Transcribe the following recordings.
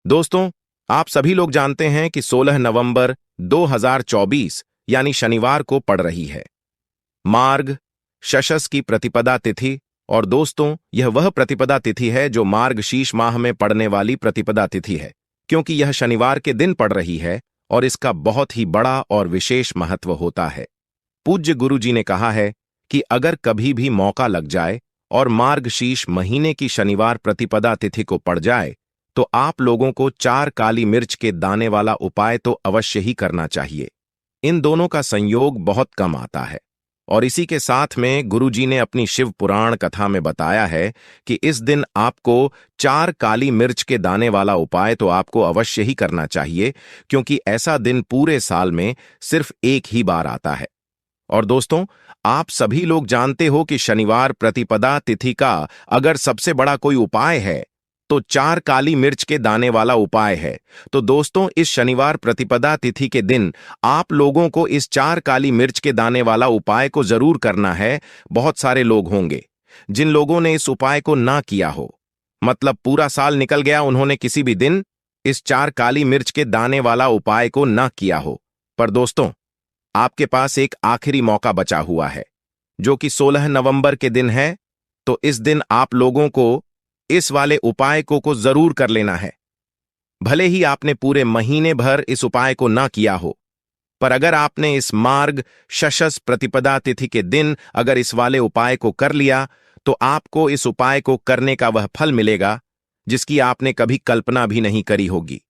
दोस्तों, आप सभी लोग जानते हैं कि 16 नवंबर 2024 यानी शनिवार को पड़ रही है मार्ग शशस की प्रतिपदा तिथि। और दोस्तों, यह वह प्रतिपदा तिथि है जो मार्गशीर्ष माह में पड़ने वाली प्रतिपदा तिथि है, क्योंकि यह शनिवार के दिन पड़ रही है और इसका बहुत ही बड़ा और विशेष महत्व होता है। पूज्य गुरु जी ने कहा है कि अगर कभी भी मौका लग जाए और मार्गशीर्ष महीने की शनिवार प्रतिपदा तिथि को पड़ जाए तो आप लोगों को 4 काली मिर्च के दाने वाला उपाय तो अवश्य ही करना चाहिए। इन दोनों का संयोग बहुत कम आता है और इसी के साथ में गुरु जी ने अपनी शिव पुराण कथा में बताया है कि इस दिन आपको 4 काली मिर्च के दाने वाला उपाय तो आपको अवश्य ही करना चाहिए, क्योंकि ऐसा दिन पूरे साल में सिर्फ एक ही बार आता है। और दोस्तों, आप सभी लोग जानते हो कि शनिवार प्रतिपदा तिथि का अगर सबसे बड़ा कोई उपाय है तो 4 काली मिर्च के दाने वाला उपाय है। तो दोस्तों, इस शनिवार प्रतिपदा तिथि के दिन आप लोगों को इस 4 काली मिर्च के दाने वाला उपाय को जरूर करना है। बहुत सारे लोग होंगे जिन लोगों ने इस उपाय को ना किया हो, मतलब पूरा साल निकल गया, उन्होंने किसी भी दिन इस 4 काली मिर्च के दाने वाला उपाय को ना किया हो। पर दोस्तों, आपके पास एक आखिरी मौका बचा हुआ है जो कि 16 नवंबर के दिन है। तो इस दिन आप लोगों को इस वाले उपाय को जरूर कर लेना है। भले ही आपने पूरे महीने भर इस उपाय को ना किया हो, पर अगर आपने इस मार्ग शशस प्रतिपदा तिथि के दिन अगर इस वाले उपाय को कर लिया तो आपको इस उपाय को करने का वह फल मिलेगा जिसकी आपने कभी कल्पना भी नहीं करी होगी।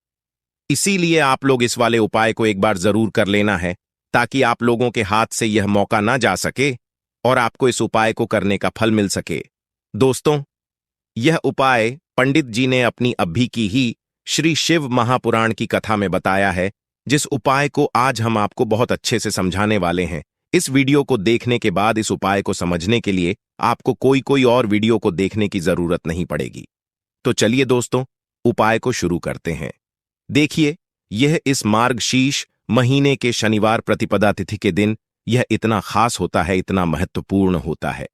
इसीलिए आप लोग इस वाले उपाय को एक बार जरूर कर लेना है, ताकि आप लोगों के हाथ से यह मौका ना जा सके और आपको इस उपाय को करने का फल मिल सके। दोस्तों, यह उपाय पंडित जी ने अपनी अभी की ही श्री शिव महापुराण की कथा में बताया है, जिस उपाय को आज हम आपको बहुत अच्छे से समझाने वाले हैं। इस वीडियो को देखने के बाद इस उपाय को समझने के लिए आपको कोई और वीडियो को देखने की जरूरत नहीं पड़ेगी। तो चलिए दोस्तों, उपाय को शुरू करते हैं। देखिए, यह इस मार्गशीर्ष महीने के शनिवार प्रतिपदा तिथि के दिन यह इतना खास होता है, इतना महत्वपूर्ण होता है।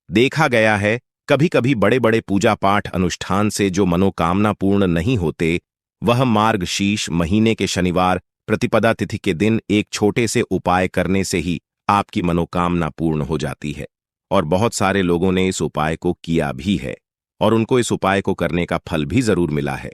देखा गया है कभी कभी बड़े बड़े पूजा पाठ अनुष्ठान से जो मनोकामना पूर्ण नहीं होते, वह मार्गशीर्ष महीने के शनिवार प्रतिपदा तिथि के दिन एक छोटे से उपाय करने से ही आपकी मनोकामना पूर्ण हो जाती है। और बहुत सारे लोगों ने इस उपाय को किया भी है और उनको इस उपाय को करने का फल भी जरूर मिला है।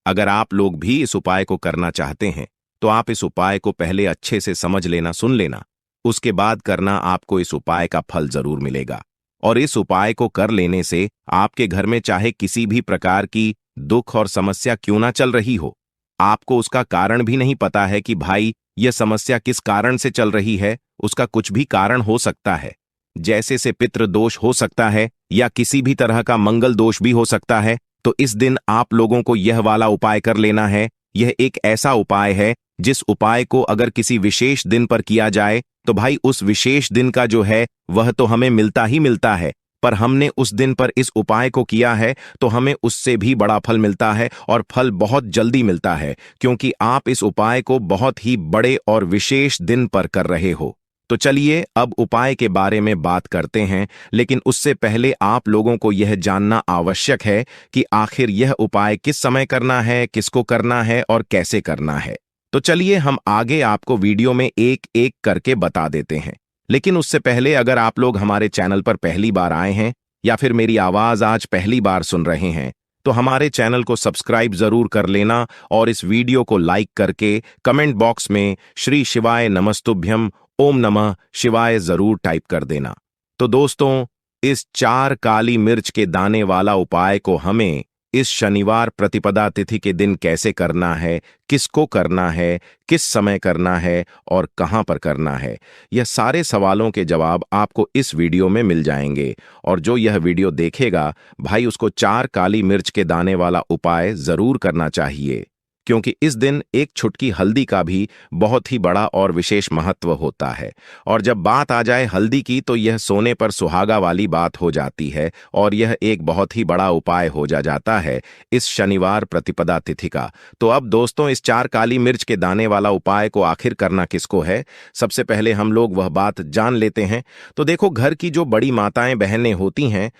अगर आप लोग भी इस उपाय को करना चाहते हैं तो आप इस उपाय को पहले अच्छे से समझ लेना, सुन लेना, उसके बाद करना। आपको इस उपाय का फल जरूर मिलेगा और इस उपाय को कर लेने से आपके घर में चाहे किसी भी प्रकार की दुख और समस्या क्यों ना चल रही हो, आपको उसका कारण भी नहीं पता है कि भाई यह समस्या किस कारण से चल रही है, उसका कुछ भी कारण हो सकता है, जैसे से पितृ दोष हो सकता है या किसी भी तरह का मंगल दोष भी हो सकता है। तो इस दिन आप लोगों को यह वाला उपाय कर लेना है। यह एक ऐसा उपाय है जिस उपाय को अगर किसी विशेष दिन पर किया जाए तो भाई उस विशेष दिन का जो है वह तो हमें मिलता ही मिलता है, पर हमने उस दिन पर इस उपाय को किया है तो हमें उससे भी बड़ा फल मिलता है और फल बहुत जल्दी मिलता है, क्योंकि आप इस उपाय को बहुत ही बड़े और विशेष दिन पर कर रहे हो। तो चलिए अब उपाय के बारे में बात करते हैं, लेकिन उससे पहले आप लोगों को यह जानना आवश्यक है कि आखिर यह उपाय किस समय करना है, किसको करना है और कैसे करना है। तो चलिए हम आगे आपको वीडियो में एक एक करके बता देते हैं। लेकिन उससे पहले अगर आप लोग हमारे चैनल पर पहली बार आए हैं या फिर मेरी आवाज आज पहली बार सुन रहे हैं तो हमारे चैनल को सब्सक्राइब जरूर कर लेना और इस वीडियो को लाइक करके कमेंट बॉक्स में श्री शिवाय नमस्तुभ्यम ओम नमः शिवाय जरूर टाइप कर देना। तो दोस्तों, इस 4 काली मिर्च के दाने वाला उपाय को हमें इस शनिवार प्रतिपदा तिथि के दिन कैसे करना है, किसको करना है, किस समय करना है और कहां पर करना है, यह सारे सवालों के जवाब आपको इस वीडियो में मिल जाएंगे। और जो यह वीडियो देखेगा भाई, उसको 4 काली मिर्च के दाने वाला उपाय जरूर करना चाहिए, क्योंकि इस दिन एक छुटकी हल्दी का भी बहुत ही बड़ा और विशेष महत्व होता है। और जब बात आ जाए हल्दी की तो यह सोने पर सुहागा वाली बात हो जाती है और यह एक बहुत ही बड़ा उपाय हो जाता है इस शनिवार प्रतिपदा तिथि का। तो अब दोस्तों, इस 4 काली मिर्च के दाने वाला उपाय को आखिर करना किसको है, सबसे पहले हम लोग वह बात जान लेते हैं। तो देखो, घर की जो बड़ी माताएं बहनें होती हैं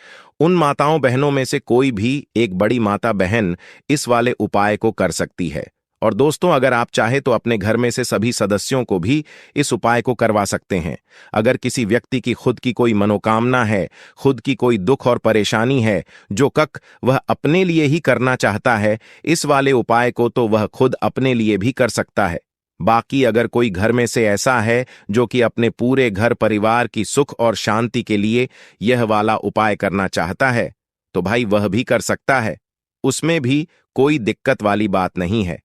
उन माताओं बहनों में से कोई भी एक बड़ी माता बहन इस वाले उपाय को कर सकती है। और दोस्तों, अगर आप चाहे तो अपने घर में से सभी सदस्यों को भी इस उपाय को करवा सकते हैं। अगर किसी व्यक्ति की खुद की कोई मनोकामना है, खुद की कोई दुख और परेशानी है जो वह अपने लिए ही करना चाहता है, इस वाले उपाय को तो वह खुद अपने लिए भी कर सकता है। बाकी अगर कोई घर में से ऐसा है जो कि अपने पूरे घर परिवार की सुख और शांति के लिए यह वाला उपाय करना चाहता है, तो भाई वह भी कर सकता है। उसमें भी कोई दिक्कत वाली बात नहीं है।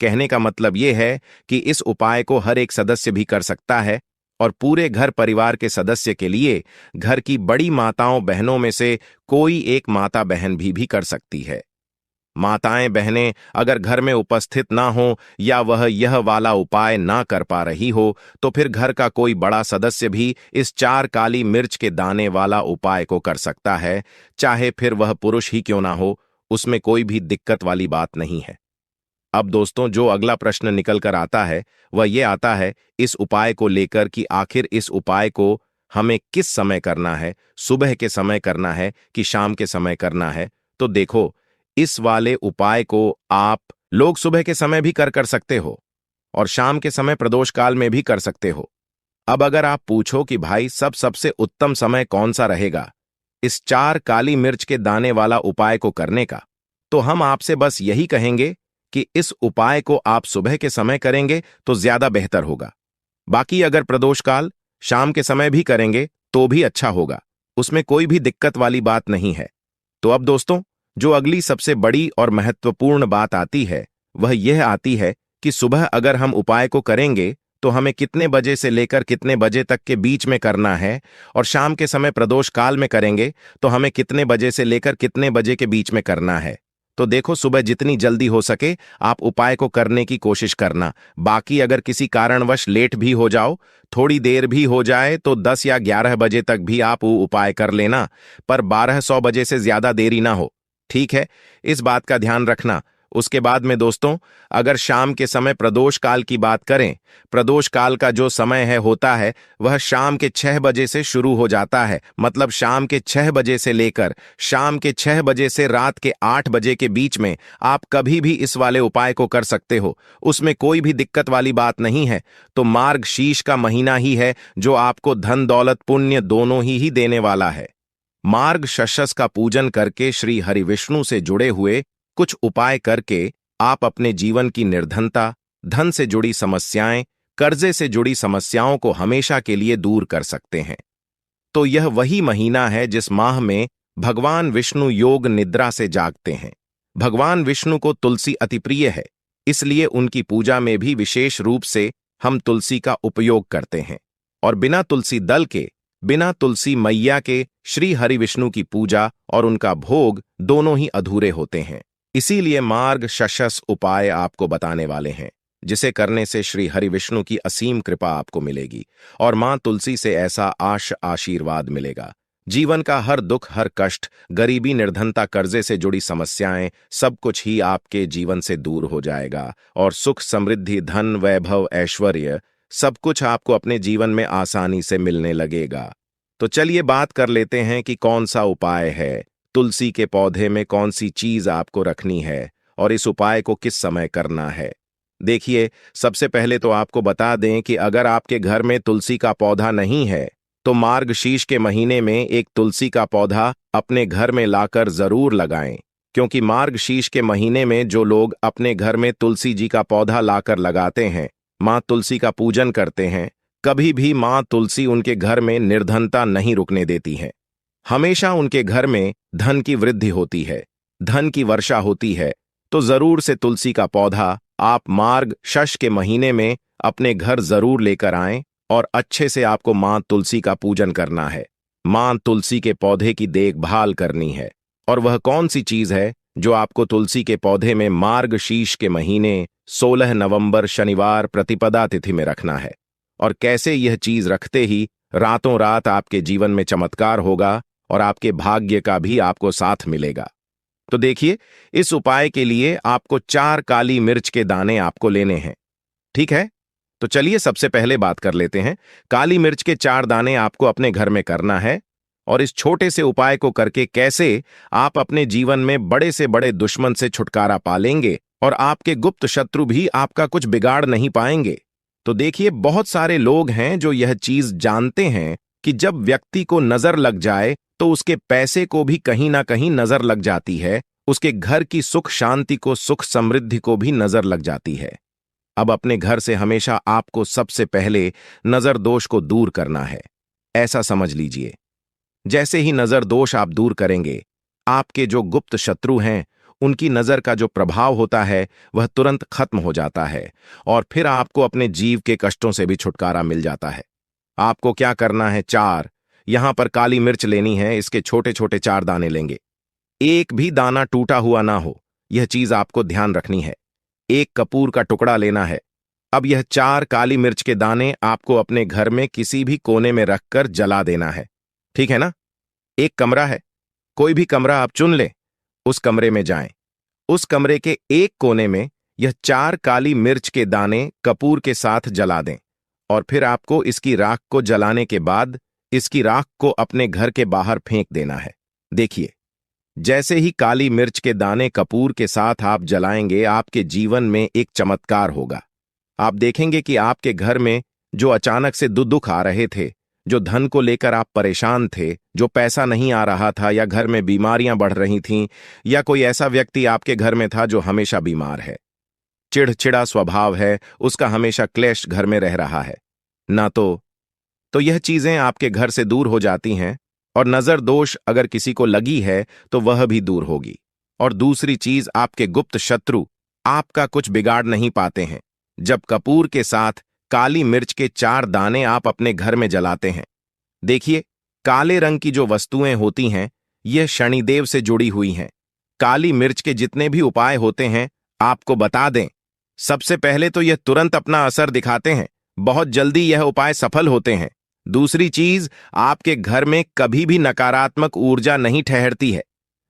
कहने का मतलब यह है कि इस उपाय को हर एक सदस्य भी कर सकता है और पूरे घर परिवार के सदस्य के लिए घर की बड़ी माताओं बहनों में से कोई एक माता बहन भी कर सकती है। माताएं बहनें अगर घर में उपस्थित ना हो या वह यह वाला उपाय ना कर पा रही हो, तो फिर घर का कोई बड़ा सदस्य भी इस 4 काली मिर्च के दाने वाला उपाय को कर सकता है, चाहे फिर वह पुरुष ही क्यों ना हो। उसमें कोई भी दिक्कत वाली बात नहीं है। अब दोस्तों, जो अगला प्रश्न निकल कर आता है वह यह आता है इस उपाय को लेकर कि आखिर इस उपाय को हमें किस समय करना है, सुबह के समय करना है कि शाम के समय करना है। तो देखो, इस वाले उपाय को आप लोग सुबह के समय भी कर सकते हो और शाम के समय प्रदोष काल में भी कर सकते हो। अब अगर आप पूछो कि भाई सबसे उत्तम समय कौन सा रहेगा इस 4 काली मिर्च के दाने वाला उपाय को करने का, तो हम आपसे बस यही कहेंगे कि इस उपाय को आप सुबह के समय करेंगे तो ज्यादा बेहतर होगा। बाकी अगर प्रदोष काल शाम के समय भी करेंगे तो भी अच्छा होगा, उसमें कोई भी दिक्कत वाली बात नहीं है। तो अब दोस्तों, जो अगली सबसे बड़ी और महत्वपूर्ण बात आती है वह यह आती है कि सुबह अगर हम उपाय को करेंगे तो हमें कितने बजे से लेकर कितने बजे तक के बीच में करना है, और शाम के समय प्रदोष काल में करेंगे तो हमें कितने बजे से लेकर कितने बजे के बीच में करना है। तो देखो, सुबह जितनी जल्दी हो सके आप उपाय को करने की कोशिश करना। बाकी अगर किसी कारणवश लेट भी हो जाओ, थोड़ी देर भी हो जाए, तो 10 या 11 बजे तक भी आप वो उपाय कर लेना, पर 1200 बजे से ज्यादा देरी ना हो। ठीक है, इस बात का ध्यान रखना। उसके बाद में दोस्तों, अगर शाम के समय प्रदोष काल की बात करें, प्रदोष काल का जो समय होता है वह शाम के 6 बजे से शुरू हो जाता है। मतलब शाम के 6 बजे से लेकर शाम के 6 बजे से रात के 8 बजे के बीच में आप कभी भी इस वाले उपाय को कर सकते हो, उसमें कोई भी दिक्कत वाली बात नहीं है। तो मार्गशीर्ष का महीना ही है जो आपको धन दौलत पुण्य दोनों ही देने वाला है। मार्गशीर्ष का पूजन करके श्री हरि विष्णु से जुड़े हुए कुछ उपाय करके आप अपने जीवन की निर्धनता, धन से जुड़ी समस्याएं, कर्जे से जुड़ी समस्याओं को हमेशा के लिए दूर कर सकते हैं। तो यह वही महीना है जिस माह में भगवान विष्णु योग निद्रा से जागते हैं। भगवान विष्णु को तुलसी अति प्रिय है, इसलिए उनकी पूजा में भी विशेष रूप से हम तुलसी का उपयोग करते हैं। और बिना तुलसी दल के, बिना तुलसी मैया के श्री हरि विष्णु की पूजा और उनका भोग दोनों ही अधूरे होते हैं। इसीलिए मार्गशीर्ष उपाय आपको बताने वाले हैं, जिसे करने से श्री हरि विष्णु की असीम कृपा आपको मिलेगी और मां तुलसी से ऐसा आशीर्वाद मिलेगा। जीवन का हर दुख, हर कष्ट, गरीबी, निर्धनता, कर्जे से जुड़ी समस्याएं, सब कुछ ही आपके जीवन से दूर हो जाएगा और सुख, समृद्धि, धन, वैभव, ऐश्वर्य सब कुछ आपको अपने जीवन में आसानी से मिलने लगेगा। तो चलिए बात कर लेते हैं कि कौन सा उपाय है, तुलसी के पौधे में कौन सी चीज आपको रखनी है और इस उपाय को किस समय करना है। देखिए, सबसे पहले तो आपको बता दें कि अगर आपके घर में तुलसी का पौधा नहीं है तो मार्गशीर्ष के महीने में एक तुलसी का पौधा अपने घर में लाकर जरूर लगाएं, क्योंकि मार्गशीर्ष के महीने में जो लोग अपने घर में तुलसी जी का पौधा लाकर लगाते हैं, मां तुलसी का पूजन करते हैं, कभी भी मां तुलसी उनके घर में निर्धनता नहीं रुकने देती है। हमेशा उनके घर में धन की वृद्धि होती है, धन की वर्षा होती है। तो जरूर से तुलसी का पौधा आप मार्गशीर्ष के महीने में अपने घर जरूर लेकर आएं और अच्छे से आपको मां तुलसी का पूजन करना है। मां तुलसी के पौधे की देखभाल करनी है। और वह कौन सी चीज है जो आपको तुलसी के पौधे में मार्गशीर्ष के महीने 16 नवंबर शनिवार प्रतिपदा तिथि में रखना है, और कैसे यह चीज रखते ही रातों रात आपके जीवन में चमत्कार होगा और आपके भाग्य का भी आपको साथ मिलेगा। तो देखिए, इस उपाय के लिए आपको 4 काली मिर्च के दाने आपको लेने हैं। ठीक है, तो चलिए सबसे पहले बात कर लेते हैं। काली मिर्च के 4 दाने आपको अपने घर में करना है और इस छोटे से उपाय को करके कैसे आप अपने जीवन में बड़े से बड़े दुश्मन से छुटकारा पा लेंगे और आपके गुप्त शत्रु भी आपका कुछ बिगाड़ नहीं पाएंगे। तो देखिए, बहुत सारे लोग हैं जो यह चीज जानते हैं कि जब व्यक्ति को नजर लग जाए तो उसके पैसे को भी कहीं ना कहीं नजर लग जाती है, उसके घर की सुख शांति को, सुख समृद्धि को भी नजर लग जाती है। अब अपने घर से हमेशा आपको सबसे पहले नजर दोष को दूर करना है। ऐसा समझ लीजिए, जैसे ही नजर दोष आप दूर करेंगे, आपके जो गुप्त शत्रु हैं उनकी नजर का जो प्रभाव होता है वह तुरंत खत्म हो जाता है और फिर आपको अपने जीव के कष्टों से भी छुटकारा मिल जाता है। आपको क्या करना है, यहां पर काली मिर्च लेनी है। इसके छोटे छोटे 4 दाने लेंगे, एक भी दाना टूटा हुआ ना हो, यह चीज आपको ध्यान रखनी है। एक कपूर का टुकड़ा लेना है। अब यह 4 काली मिर्च के दाने आपको अपने घर में किसी भी कोने में रखकर जला देना है, ठीक है ना? एक कमरा है, कोई भी कमरा आप चुन लें, उस कमरे में जाएं। उस कमरे के एक कोने में यह 4 काली मिर्च के दाने कपूर के साथ जला दें और फिर आपको इसकी राख को जलाने के बाद इसकी राख को अपने घर के बाहर फेंक देना है। देखिए, जैसे ही काली मिर्च के दाने कपूर के साथ आप जलाएंगे, आपके जीवन में एक चमत्कार होगा। आप देखेंगे कि आपके घर में जो अचानक से दुख आ रहे थे, जो धन को लेकर आप परेशान थे, जो पैसा नहीं आ रहा था, या घर में बीमारियां बढ़ रही थीं, या कोई ऐसा व्यक्ति आपके घर में था जो हमेशा बीमार है, चिड़चिड़ा स्वभाव है, उसका हमेशा क्लेश घर में रह रहा है ना, तो यह चीजें आपके घर से दूर हो जाती हैं। और नजर दोष अगर किसी को लगी है तो वह भी दूर होगी। और दूसरी चीज, आपके गुप्त शत्रु आपका कुछ बिगाड़ नहीं पाते हैं जब कपूर के साथ काली मिर्च के 4 दाने आप अपने घर में जलाते हैं। देखिए, काले रंग की जो वस्तुएं होती हैं यह शनिदेव से जुड़ी हुई हैं। काली मिर्च के जितने भी उपाय होते हैं, आपको बता दें, सबसे पहले तो यह तुरंत अपना असर दिखाते हैं, बहुत जल्दी यह उपाय सफल होते हैं। दूसरी चीज, आपके घर में कभी भी नकारात्मक ऊर्जा नहीं ठहरती है।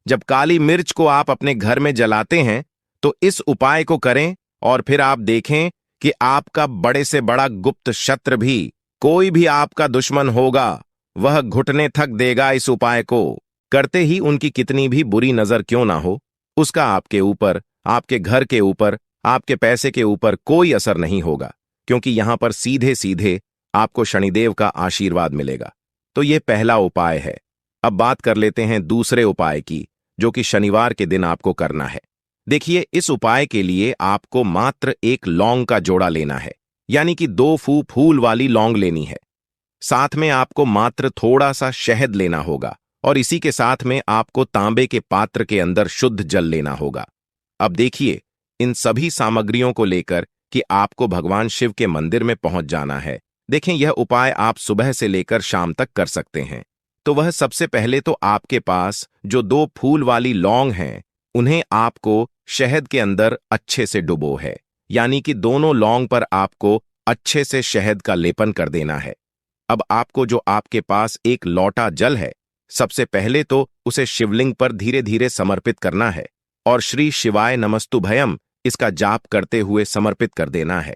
जब काली मिर्च को आप अपने घर में जलाते हैं तो इस उपाय को करें और फिर आप देखें कि आपका बड़े से बड़ा गुप्त शत्रु भी, कोई भी आपका दुश्मन होगा, वह घुटने थक देगा इस उपाय को करते ही। उनकी कितनी भी बुरी नजर क्यों ना हो, उसका आपके ऊपर, आपके घर के ऊपर, आपके पैसे के ऊपर कोई असर नहीं होगा, क्योंकि यहां पर सीधे सीधे आपको शनिदेव का आशीर्वाद मिलेगा। तो यह पहला उपाय है। अब बात कर लेते हैं दूसरे उपाय की, जो कि शनिवार के दिन आपको करना है। देखिए, इस उपाय के लिए आपको मात्र एक लौंग का जोड़ा लेना है, यानी कि 2 फूल वाली लौंग लेनी है। साथ में आपको मात्र थोड़ा सा शहद लेना होगा और इसी के साथ में आपको तांबे के पात्र के अंदर शुद्ध जल लेना होगा। अब देखिए, इन सभी सामग्रियों को लेकर कि आपको भगवान शिव के मंदिर में पहुंच जाना है। देखें, यह उपाय आप सुबह से लेकर शाम तक कर सकते हैं। तो वह सबसे पहले तो आपके पास जो 2 फूल वाली लौंग हैं, उन्हें आपको शहद के अंदर अच्छे से डुबो है, यानी कि दोनों लौंग पर आपको अच्छे से शहद का लेपन कर देना है। अब आपको जो आपके पास एक लोटा जल है, सबसे पहले तो उसे शिवलिंग पर धीरे धीरे समर्पित करना है और श्री शिवाय नमस्तुभयम इसका जाप करते हुए समर्पित कर देना है।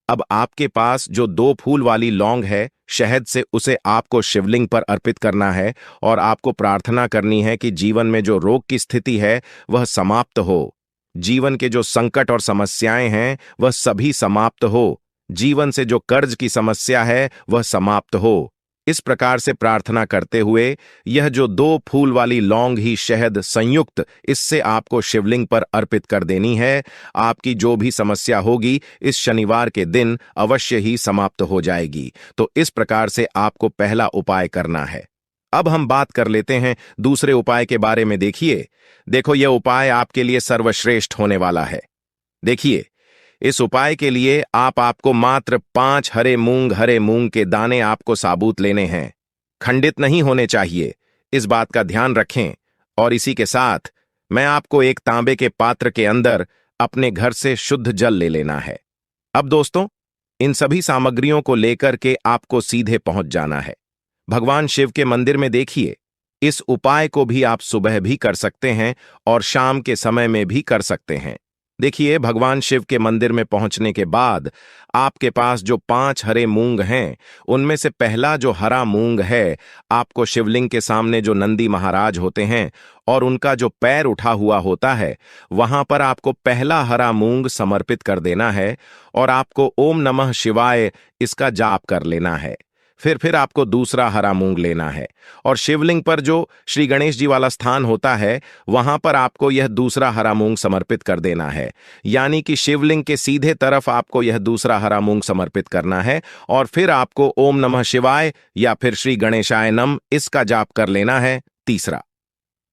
अब आपके पास जो 2 फूल वाली लौंग है शहद से, उसे आपको शिवलिंग पर अर्पित करना है और आपको प्रार्थना करनी है कि जीवन में जो रोग की स्थिति है वह समाप्त हो, जीवन के जो संकट और समस्याएं हैं वह सभी समाप्त हो, जीवन से जो कर्ज की समस्या है वह समाप्त हो। इस प्रकार से प्रार्थना करते हुए यह जो 2 फूल वाली लौंग ही शहद संयुक्त, इससे आपको शिवलिंग पर अर्पित कर देनी है। आपकी जो भी समस्या होगी इस शनिवार के दिन अवश्य ही समाप्त हो जाएगी। तो इस प्रकार से आपको पहला उपाय करना है। अब हम बात कर लेते हैं दूसरे उपाय के बारे में। देखो, यह उपाय आपके लिए सर्वश्रेष्ठ होने वाला है। देखिए, इस उपाय के लिए आपको मात्र 5 हरे मूंग के दाने आपको साबुत लेने हैं, खंडित नहीं होने चाहिए, इस बात का ध्यान रखें। और इसी के साथ मैं आपको एक तांबे के पात्र के अंदर अपने घर से शुद्ध जल ले लेना है। अब दोस्तों, इन सभी सामग्रियों को लेकर के आपको सीधे पहुंच जाना है भगवान शिव के मंदिर में। देखिए, इस उपाय को भी आप सुबह भी कर सकते हैं और शाम के समय में भी कर सकते हैं। देखिए, भगवान शिव के मंदिर में पहुंचने के बाद आपके पास जो 5 हरे मूंग हैं, उनमें से पहला जो हरा मूंग है, आपको शिवलिंग के सामने जो नंदी महाराज होते हैं और उनका जो पैर उठा हुआ होता है, वहां पर आपको पहला हरा मूंग समर्पित कर देना है और आपको ओम नमः शिवाय इसका जाप कर लेना है। फिर आपको दूसरा हरा मूंग लेना है और शिवलिंग पर जो श्री गणेश जी वाला स्थान होता है, वहां पर आपको यह दूसरा हरा मूंग समर्पित कर देना है। यानी कि शिवलिंग के सीधे तरफ आपको यह दूसरा हरा मूंग समर्पित करना है और फिर आपको ओम नमः शिवाय या फिर श्री गणेशाय नम इसका जाप कर लेना है। तीसरा,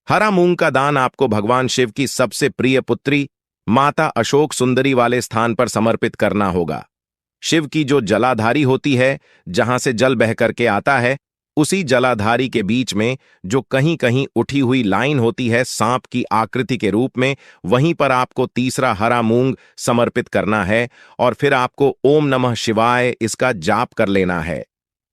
हरा मूंग का दान आपको भगवान शिव की सबसे प्रिय पुत्री माता अशोक सुंदरी वाले स्थान पर समर्पित करना होगा। शिव की जो जलाधारी होती है, जहां से जल बह करके आता है, उसी जलाधारी के बीच में जो कहीं कहीं उठी हुई लाइन होती है सांप की आकृति के रूप में, वहीं पर आपको तीसरा हरा मूंग समर्पित करना है और फिर आपको ओम नमः शिवाय इसका जाप कर लेना है।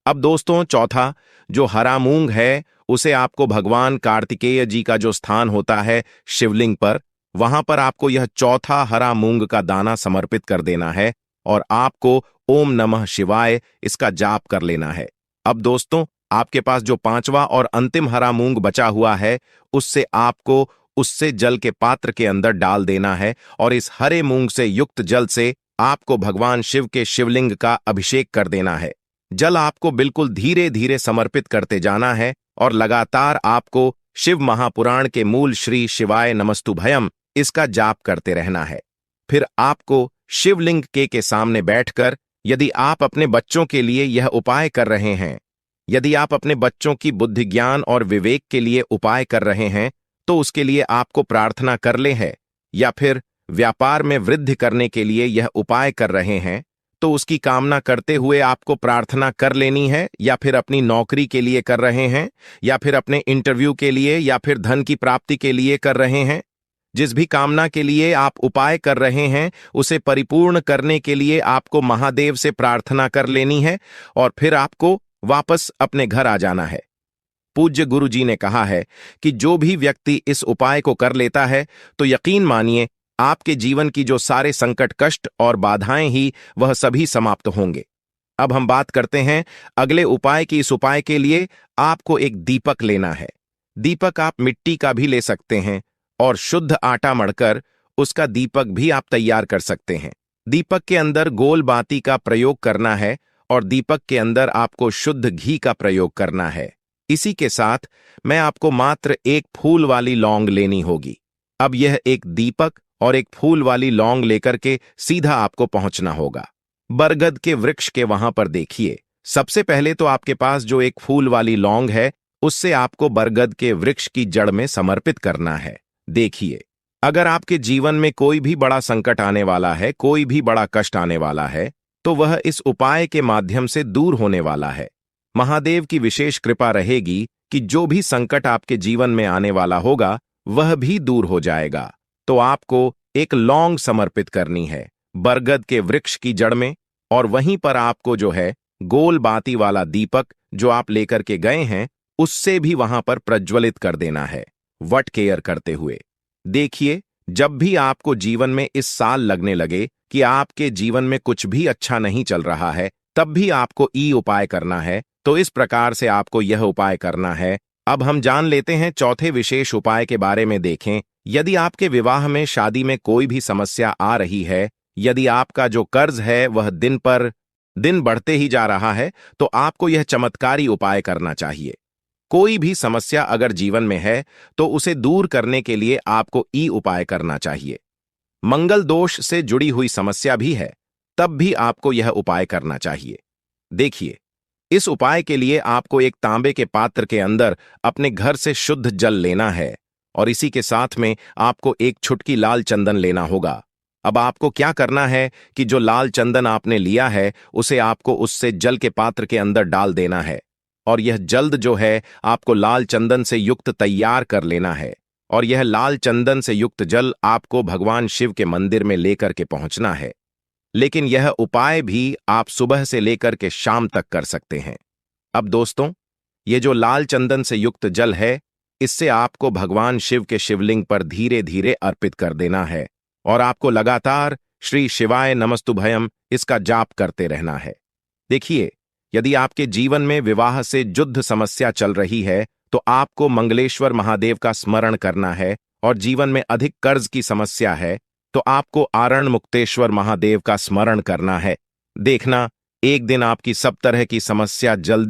अब दोस्तों, चौथा जो हरा मूंग है, उसे आपको भगवान कार्तिकेय जी का जो स्थान होता है शिवलिंग पर, वहां पर आपको यह चौथा हरा मूंग का दाना समर्पित कर देना है और आपको ओम नमः शिवाय इसका जाप कर लेना है। अब दोस्तों, आपके पास जो पांचवा और अंतिम हरा मूंग बचा हुआ है, उससे आपको उससे जल के पात्र के अंदर डाल देना है और इस हरे मूंग से युक्त जल से आपको भगवान शिव के शिवलिंग का अभिषेक कर देना है। जल आपको बिल्कुल धीरे धीरे समर्पित करते जाना है और लगातार आपको शिव महापुराण के मूल श्री शिवाय नमस्तुभयम इसका जाप करते रहना है। फिर आपको शिवलिंग के सामने बैठकर, यदि आप अपने बच्चों के लिए यह उपाय कर रहे हैं, यदि आप अपने बच्चों की बुद्धि ज्ञान और विवेक के लिए उपाय कर रहे हैं, तो उसके लिए आपको प्रार्थना कर ले है, या फिर व्यापार में वृद्धि करने के लिए यह उपाय कर रहे हैं, तो उसकी कामना करते हुए आपको प्रार्थना कर लेनी है, या फिर अपनी नौकरी के लिए कर रहे हैं, या फिर अपने इंटरव्यू के लिए, या फिर धन की प्राप्ति के लिए कर रहे हैं। जिस भी कामना के लिए आप उपाय कर रहे हैं, उसे परिपूर्ण करने के लिए आपको महादेव से प्रार्थना कर लेनी है और फिर आपको वापस अपने घर आ जाना है। पूज्य गुरु जी ने कहा है कि जो भी व्यक्ति इस उपाय को कर लेता है, तो यकीन मानिए आपके जीवन की जो सारे संकट, कष्ट और बाधाएं ही वह सभी समाप्त होंगे। अब हम बात करते हैं अगले उपाय की। इस उपाय के लिए आपको एक दीपक लेना है। दीपक आप मिट्टी का भी ले सकते हैं और शुद्ध आटा मढ़कर उसका दीपक भी आप तैयार कर सकते हैं। दीपक के अंदर गोल बाती का प्रयोग करना है और दीपक के अंदर आपको शुद्ध घी का प्रयोग करना है। इसी के साथ मैं आपको मात्र एक फूल वाली लौंग लेनी होगी। अब यह एक दीपक और एक फूल वाली लौंग लेकर के सीधा आपको पहुंचना होगा। बरगद के वृक्ष के वहां पर देखिए, सबसे पहले तो आपके पास जो एक फूल वाली लौंग है, उससे आपको बरगद के वृक्ष की जड़ में समर्पित करना है। देखिए, अगर आपके जीवन में कोई भी बड़ा संकट आने वाला है, कोई भी बड़ा कष्ट आने वाला है, तो वह इस उपाय के माध्यम से दूर होने वाला है। महादेव की विशेष कृपा रहेगी कि जो भी संकट आपके जीवन में आने वाला होगा, वह भी दूर हो जाएगा। तो आपको एक लौंग समर्पित करनी है बरगद के वृक्ष की जड़ में, और वहीं पर आपको जो है गोल बाती वाला दीपक जो आप लेकर के गए हैं, उससे भी वहां पर प्रज्वलित कर देना है, वट केयर करते हुए। देखिए, जब भी आपको जीवन में इस साल लगने लगे कि आपके जीवन में कुछ भी अच्छा नहीं चल रहा है, तब भी आपको ई उपाय करना है। तो इस प्रकार से आपको यह उपाय करना है। अब हम जान लेते हैं चौथे विशेष उपाय के बारे में। देखें, यदि आपके विवाह में, शादी में कोई भी समस्या आ रही है, यदि आपका जो कर्ज है वह दिन पर दिन बढ़ते ही जा रहा है, तो आपको यह चमत्कारी उपाय करना चाहिए। कोई भी समस्या अगर जीवन में है, तो उसे दूर करने के लिए आपको ई उपाय करना चाहिए। मंगल दोष से जुड़ी हुई समस्या भी है, तब भी आपको यह उपाय करना चाहिए। देखिए, इस उपाय के लिए आपको एक तांबे के पात्र के अंदर अपने घर से शुद्ध जल लेना है और इसी के साथ में आपको एक छुटकी लाल चंदन लेना होगा। अब आपको क्या करना है कि जो लाल चंदन आपने लिया है, उसे आपको उससे जल के पात्र के अंदर डाल देना है और यह जल्द जो है आपको लाल चंदन से युक्त तैयार कर लेना है और यह लाल चंदन से युक्त जल आपको भगवान शिव के मंदिर में लेकर के पहुंचना है। लेकिन यह उपाय भी आप सुबह से लेकर के शाम तक कर सकते हैं। अब दोस्तों, ये जो लाल चंदन से युक्त जल है, इससे आपको भगवान शिव के शिवलिंग पर धीरे धीरे अर्पित कर देना है और आपको लगातार श्री शिवाय नमस्तुभयम इसका जाप करते रहना है। देखिए, यदि आपके जीवन में विवाह से युद्ध समस्या चल रही है तो आपको मंगलेश्वर महादेव का स्मरण करना है, और जीवन में अधिक कर्ज की समस्या है तो आपको आरण मुक्तेश्वर महादेव का स्मरण करना है। देखना, एक दिन आपकी सब तरह की समस्या जल्द